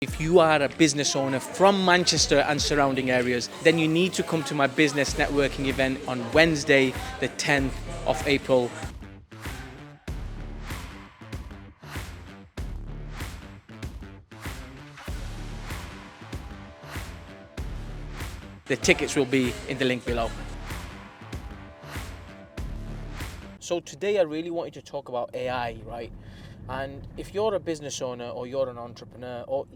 If you are a business owner from Manchester and surrounding areas, then you need to come to my business networking event on Wednesday, the 10th of April. The tickets will be in the link below. So today I really wanted to talk about AI, right? And if you're a business owner or you're an entrepreneur, or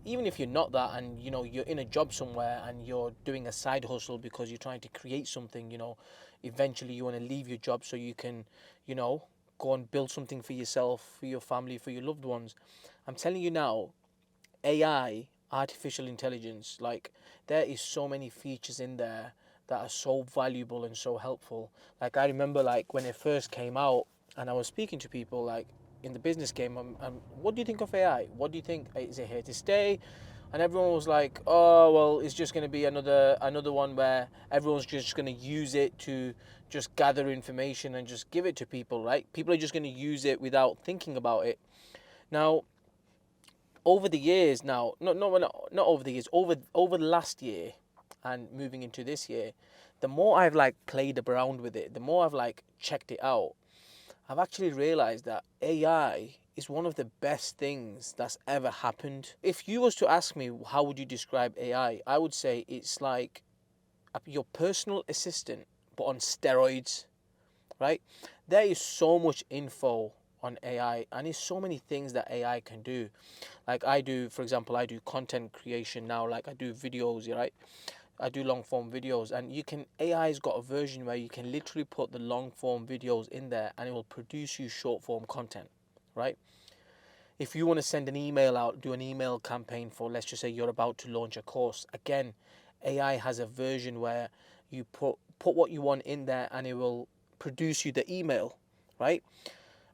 even if you're not that, and you're in a job somewhere and you're doing a side hustle because you're trying to create something, eventually you want to leave your job so you can, go and build something for yourself, for your family, for your loved ones. I'm telling you now, AI, artificial intelligence, like there is so many features in there that are so valuable and so helpful. Like I remember like when it first came out and I was speaking to people like in the business game, what do you think of AI? What do you think? Is it here to stay? And everyone was like, oh, well, it's just going to be another one where everyone's just going to use it to just gather information and just give it to people, right? People are just going to use it without thinking about it. Now, over the years now, not over the years, over the last year and moving into this year, the more I've like played around with it, the more I've like checked it out, I've actually realized that AI is one of the best things that's ever happened. If you was to ask me how would you describe AI, I would say it's like your personal assistant but on steroids, right? There is so much info on AI and there's so many things that AI can do. Like I do, for example, I do content creation now, like I do videos, right? I do long form videos, and AI's got a version where you can literally put the long form videos in there and it will produce you short form content, right? If you want to send an email out, do an email campaign for, let's just say you're about to launch a course, again, AI has a version where you put what you want in there and it will produce you the email, right?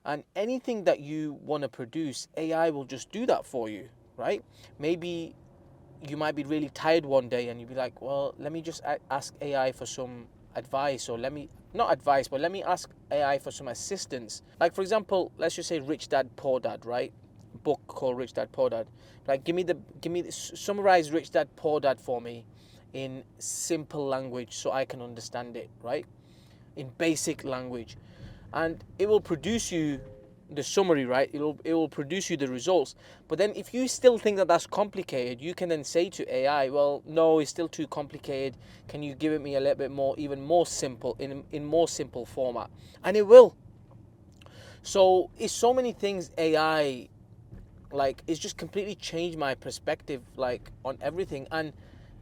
And anything that you want to produce, AI will just do that for you, right? Maybe you might be really tired one day and you'd be like, well, let me just ask AI for some advice, or not advice, but let me ask AI for some assistance. Like, for example, let's just say Rich Dad Poor Dad, right? Book called Rich Dad Poor Dad. Like, summarize Rich Dad Poor Dad for me in simple language so I can understand it, right? In basic language. And it will produce you the summary, right? It will produce you the results. But then if you still think that that's complicated, you can then say to AI, well, no, it's still too complicated. Can you give it me a little bit more, even more simple, in more simple format? And it will. So it's so many things AI, like, it's just completely changed my perspective, like, on everything. And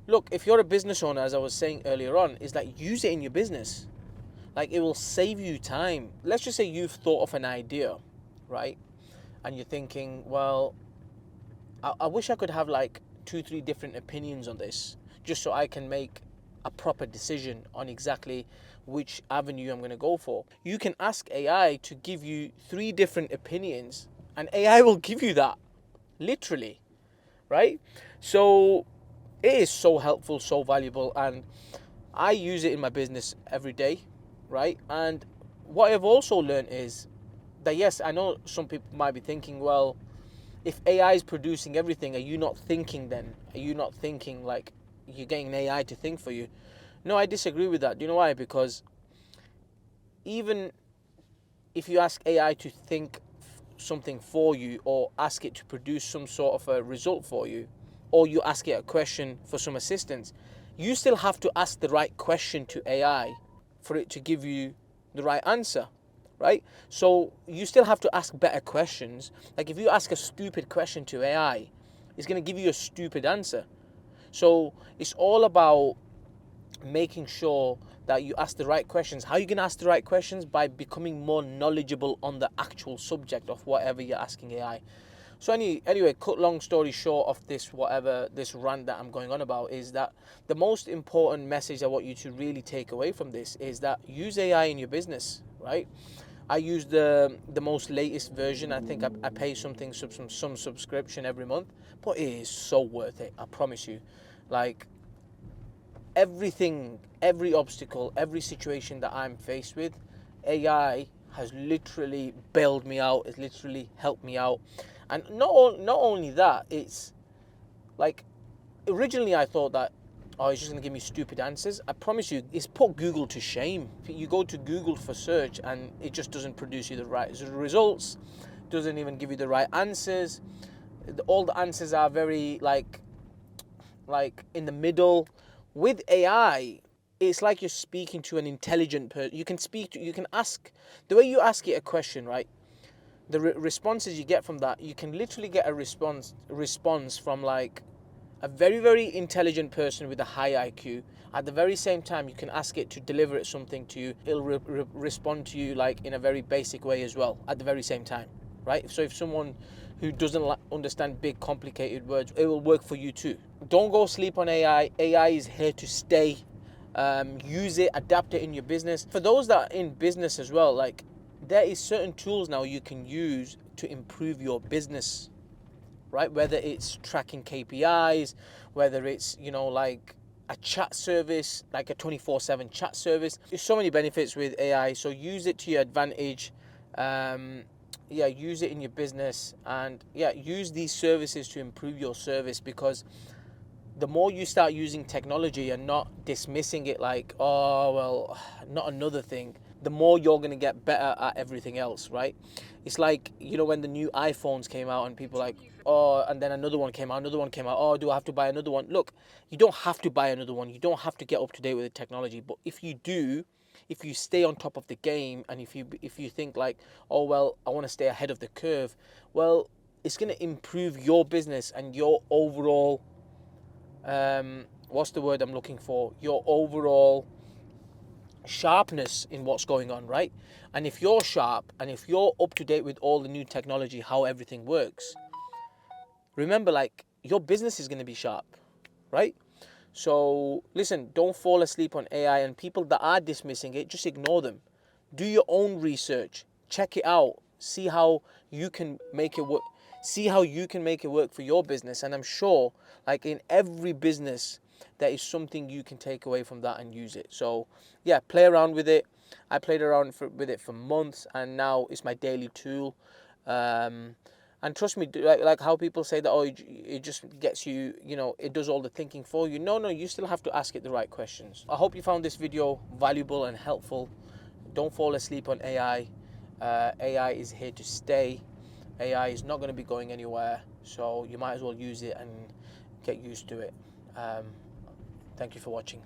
look, if you're a business owner, as I was saying earlier on, is that use it in your business. Like, it will save you time. Let's just say you've thought of an idea, right? And you're thinking, well, I wish I could have like 2-3 different opinions on this, just so I can make a proper decision on exactly which avenue I'm going to go for. You can ask AI to give you 3 different opinions, and AI will give you that, literally, right? So it is so helpful, so valuable, and I use it in my business every day, right? And what I've also learned is that, yes, I know some people might be thinking, well, if AI is producing everything, are you not thinking then? Are you not thinking, like, you're getting an AI to think for you? No, I disagree with that. Do you know why? Because even if you ask AI to think something for you, or ask it to produce some sort of a result for you, or you ask it a question for some assistance, you still have to ask the right question to AI for it to give you the right answer, right? So you still have to ask better questions. Like, if you ask a stupid question to AI, it's going to give you a stupid answer. So it's all about making sure that you ask the right questions. How are you going to ask the right questions? By becoming more knowledgeable on the actual subject of whatever you're asking AI. So anyway, cut long story short of this rant that I'm going on about, is that the most important message I want you to really take away from this is that use AI in your business, right? I use the most latest version. I think I pay some subscription every month, but it is so worth it. I promise you. Like, everything, every obstacle, every situation that I'm faced with, AI has literally bailed me out. It's literally helped me out. And not only that, it's Like, originally I thought that, oh, it's just going to give me stupid answers. I promise you, it's put Google to shame. You go to Google for search and it just doesn't produce you the right results, doesn't even give you the right answers. All the answers are very like in the middle. With AI, it's like you're speaking to an intelligent person. You can ask, the way you ask it a question, right? The responses you get from that, you can literally get a response from like a very, very intelligent person with a high IQ. At the very same time, you can ask it to deliver it something to you. It'll respond to you like in a very basic way as well at the very same time, right? So if someone who doesn't understand big, complicated words, it will work for you too. Don't go sleep on AI. AI is here to stay. Use it, adapt it in your business. For those that are in business as well, like there is certain tools now you can use to improve your business, right? Whether it's tracking KPIs, whether it's, like a chat service, like a 24/7 chat service. There's so many benefits with AI, so use it to your advantage. Use it in your business, and use these services to improve your service, because the more you start using technology and not dismissing it like, oh, well, not another thing, the more you're going to get better at everything else, right? It's like, when the new iPhones came out and people like, oh, and then another one came out, oh, do I have to buy another one? Look, you don't have to buy another one. You don't have to get up to date with the technology. But if you do, if you stay on top of the game, and if you think like, oh, well, I want to stay ahead of the curve, well, it's going to improve your business and your overall what's the word I'm looking for? Your overall sharpness in what's going on, right? And if you're sharp and if you're up to date with all the new technology, how everything works, remember, like, your business is going to be sharp, right? So listen, don't fall asleep on AI, and people that are dismissing it, just ignore them. Do your own research, check it out, see how you can make it work. See how you can make it work for your business. And I'm sure, like in every business, there is something you can take away from that and use it. So yeah, play around with it. I played around with it for months, and now it's my daily tool. And trust me, like how people say that, oh, it just gets you, it does all the thinking for you. No, you still have to ask it the right questions. I hope you found this video valuable and helpful. Don't fall asleep on AI. AI is here to stay. AI is not going to be going anywhere, so you might as well use it and get used to it. Thank you for watching.